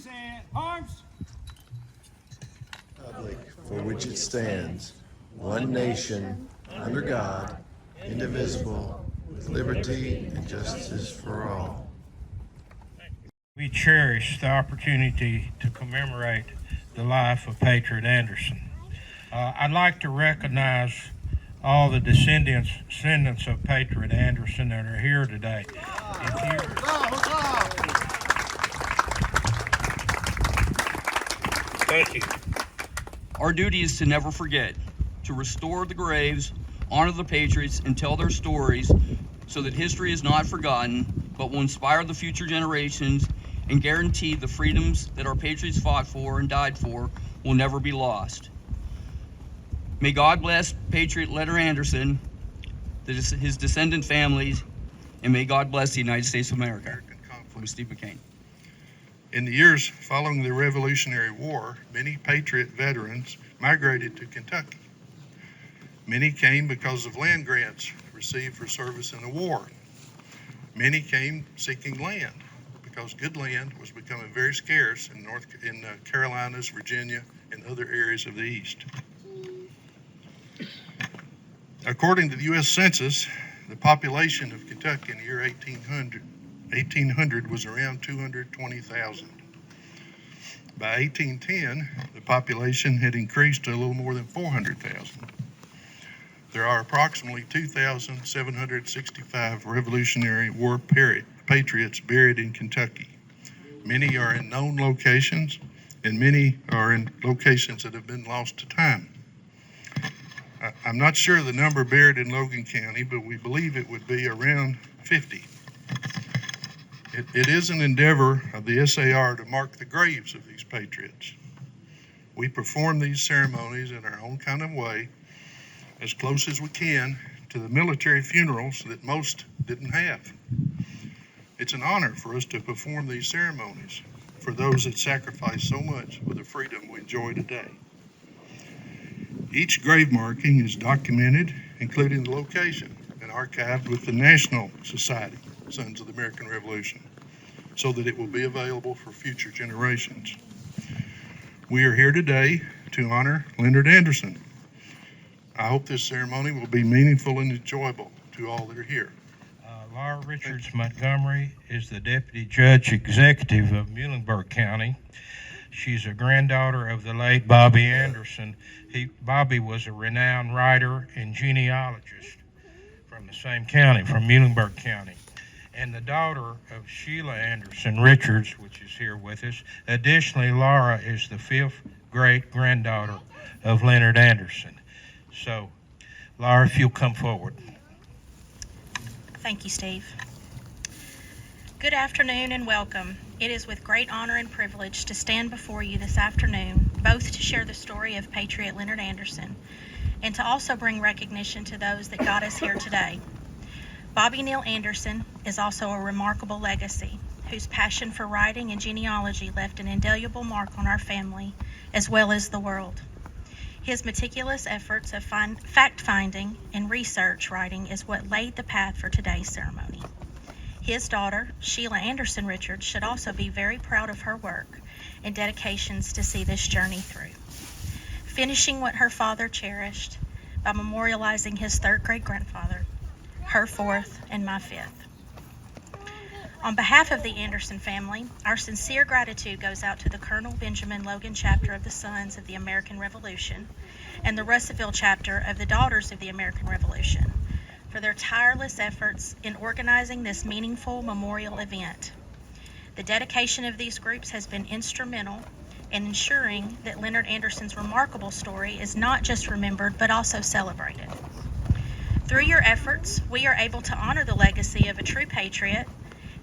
please, and arms. Republic for which it stands, one nation, under God, indivisible, with liberty and justice for all. We cherish the opportunity to commemorate the life of Patriot Anderson. I'd like to recognize all the descendants of Patriot Anderson that are here today. Thank you. Our duty is to never forget, to restore the graves, honor the patriots, and tell their stories so that history is not forgotten, but will inspire the future generations and guarantee the freedoms that our patriots fought for and died for will never be lost. May God bless Patriot Leonard Anderson, his descendant families, and may God bless the United States of America. From Steve McCain. In the years following the Revolutionary War, many Patriot veterans migrated to Kentucky. Many came because of land grants received for service in the war. Many came seeking land because good land was becoming very scarce in the Carolinas, Virginia, and other areas of the East. According to the U.S. Census, the population of Kentucky in the year 1800 was around 220,000. By 1810, the population had increased to a little more than 400,000. There are approximately 2,765 Revolutionary War patriots buried in Kentucky. Many are in known locations, and many are in locations that have been lost to time. I'm not sure the number buried in Logan County, but we believe it would be around 50. It is an endeavor of the SAR to mark the graves of these patriots. We perform these ceremonies in our own kind of way, as close as we can to the military funerals that most didn't have. It's an honor for us to perform these ceremonies for those that sacrificed so much for the freedom we enjoy today. Each grave marking is documented, including the location, and archived with the National Society, Sons of the American Revolution, so that it will be available for future generations. We are here today to honor Leonard Anderson. I hope this ceremony will be meaningful and enjoyable to all that are here. Laura Richards Montgomery is the Deputy Judge Executive of Muhlenberg County. She's a granddaughter of the late Bobby Anderson. Bobby was a renowned writer and genealogist from the same county, from Muhlenberg County, and the daughter of Sheila Anderson Richards, which is here with us. Additionally, Laura is the fifth great-granddaughter of Leonard Anderson. So, Laura, if you'll come forward. Thank you, Steve. Good afternoon and welcome. It is with great honor and privilege to stand before you this afternoon, both to share the story of Patriot Leonard Anderson and to also bring recognition to those that got us here today. Bobby Neal Anderson is also a remarkable legacy, whose passion for writing and genealogy left an indelible mark on our family as well as the world. His meticulous efforts of fact-finding and research writing is what laid the path for today's ceremony. His daughter, Sheila Anderson Richards, should also be very proud of her work and dedications to see this journey through, finishing what her father cherished by memorializing his third great-grandfather, her fourth, and my fifth. On behalf of the Anderson family, our sincere gratitude goes out to the Colonel Benjamin Logan chapter of the Sons of the American Revolution and the Russellville chapter of the Daughters of the American Revolution for their tireless efforts in organizing this meaningful memorial event. The dedication of these groups has been instrumental in ensuring that Leonard Anderson's remarkable story is not just remembered but also celebrated. Through your efforts, we are able to honor the legacy of a true patriot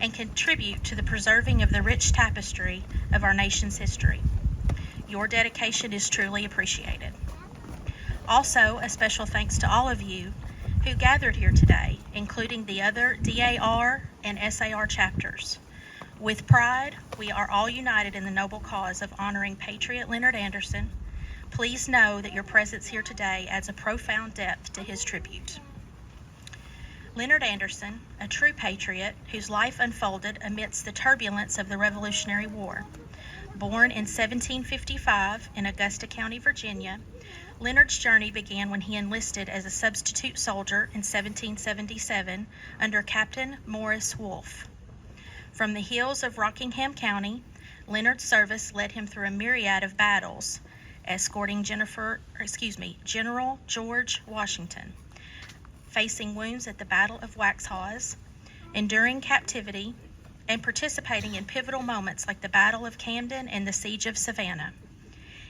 and contribute to the preserving of the rich tapestry of our nation's history. Your dedication is truly appreciated. Also, a special thanks to all of you who gathered here today, including the other DAR and SAR chapters. With pride, we are all united in the noble cause of honoring Patriot Leonard Anderson. Please know that your presence here today adds a profound depth to his tribute. Leonard Anderson, a true patriot whose life unfolded amidst the turbulence of the Revolutionary War, Born in 1755 in Augusta County, Virginia, Leonard's journey began when he enlisted as a substitute soldier in 1777 under Captain Morris Wolfe. From the hills of Rockingham County, Leonard's service led him through a myriad of battles, escorting General George Washington, facing wounds at the Battle of Waxhaws, enduring captivity, and participating in pivotal moments like the Battle of Camden and the Siege of Savannah.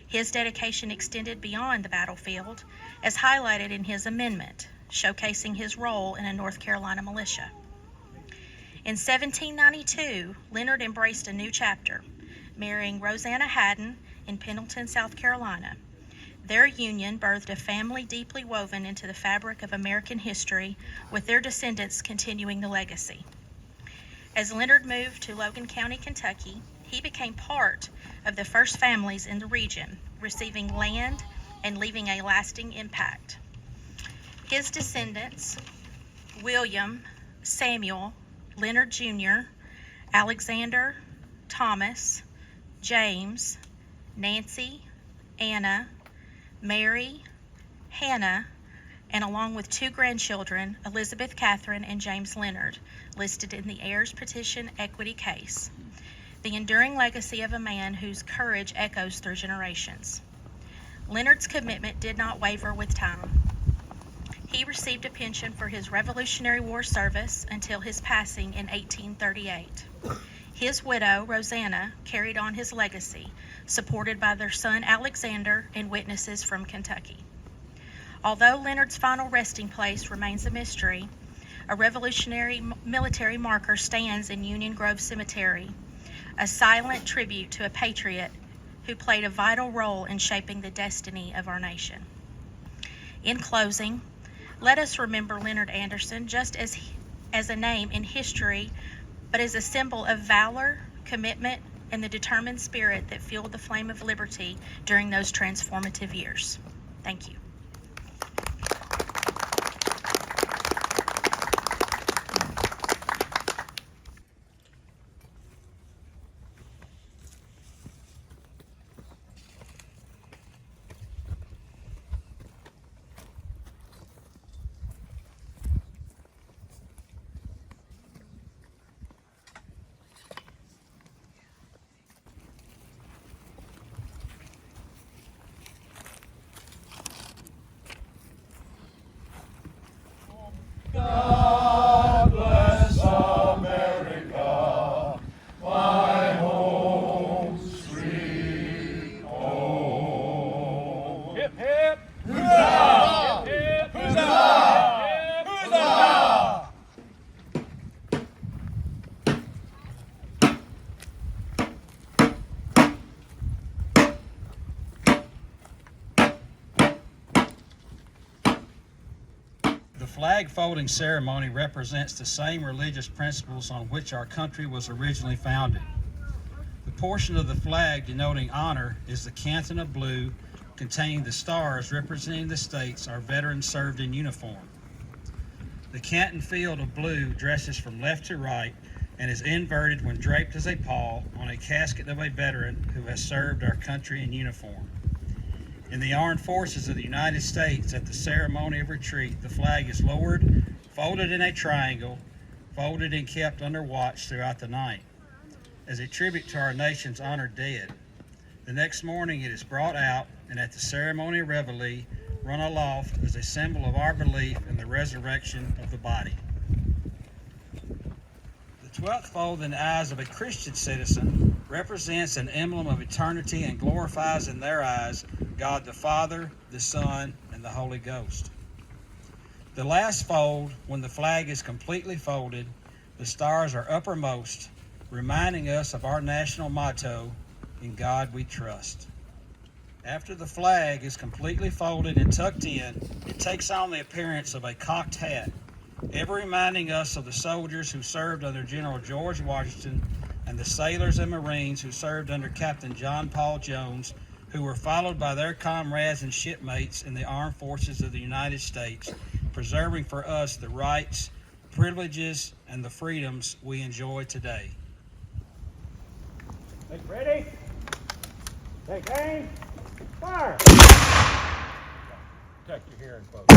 His dedication extended beyond the battlefield, as highlighted in his amendment, showcasing his role in a North Carolina militia. In 1792, Leonard embraced a new chapter, marrying Rosanna Haddon in Pendleton, South Carolina. Their union birthed a family deeply woven into the fabric of American history, with their descendants continuing the legacy. As Leonard moved to Logan County, Kentucky, he became part of the first families in the region, receiving land and leaving a lasting impact. His descendants, William, Samuel, Leonard Jr., Alexander, Thomas, James, Nancy, Anna, Mary, Hannah, and along with two grandchildren, Elizabeth Catherine and James Leonard, listed in the heirs petition equity case, the enduring legacy of a man whose courage echoes through generations. Leonard's commitment did not waver with time. He received a pension for his Revolutionary War service until his passing in 1838. His widow, Rosanna, carried on his legacy, supported by their son Alexander and witnesses from Kentucky. Although Leonard's final resting place remains a mystery, a Revolutionary military marker stands in Union Grove Cemetery, a silent tribute to a patriot who played a vital role in shaping the destiny of our nation. In closing, let us remember Leonard Anderson just as a name in history, but as a symbol of valor, commitment, and the determined spirit that fueled the flame of liberty during those transformative years. Thank you. The flag folding ceremony represents the same religious principles on which our country was originally founded. The portion of the flag denoting honor is the canton of blue, containing the stars representing the states our veterans served in uniform. The canton field of blue dresses from left to right and is inverted when draped as a pall on a casket of a veteran who has served our country in uniform. In the armed forces of the United States, at the ceremony of retreat, the flag is lowered, folded in a triangle, folded and kept under watch throughout the night, as a tribute to our nation's honored dead. The next morning it is brought out, and at the ceremony of reveille, run aloft as a symbol of our belief in the resurrection of the body. The 12th fold in the eyes of a Christian citizen represents an emblem of eternity and glorifies in their eyes God the Father, the Son, and the Holy Ghost. The last fold, when the flag is completely folded, the stars are uppermost, reminding us of our national motto, "In God We Trust." After the flag is completely folded and tucked in, it takes on the appearance of a cocked hat, ever reminding us of the soldiers who served under General George Washington and the sailors and Marines who served under Captain John Paul Jones, who were followed by their comrades and shipmates in the armed forces of the United States, preserving for us the rights, privileges, and the freedoms we enjoy today. Ready? Take aim. Fire. Protect your hearing, folks.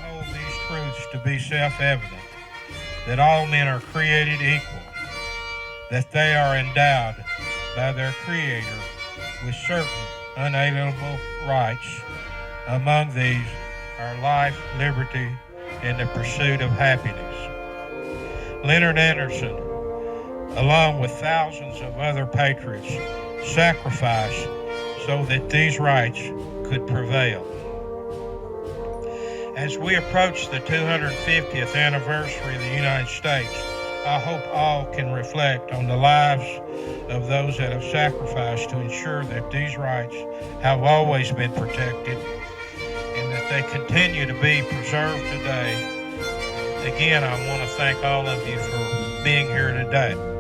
Hold these truths to be self-evident, that all men are created equal, that they are endowed by their Creator with certain unalienable rights. Among these are life, liberty, and the pursuit of happiness. Leonard Anderson, along with thousands of other patriots, sacrificed so that these rights could prevail. As we approach the 250th anniversary of the United States, I hope all can reflect on the lives of those that have sacrificed to ensure that these rights have always been protected and that they continue to be preserved today. Again, I want to thank all of you for being here today.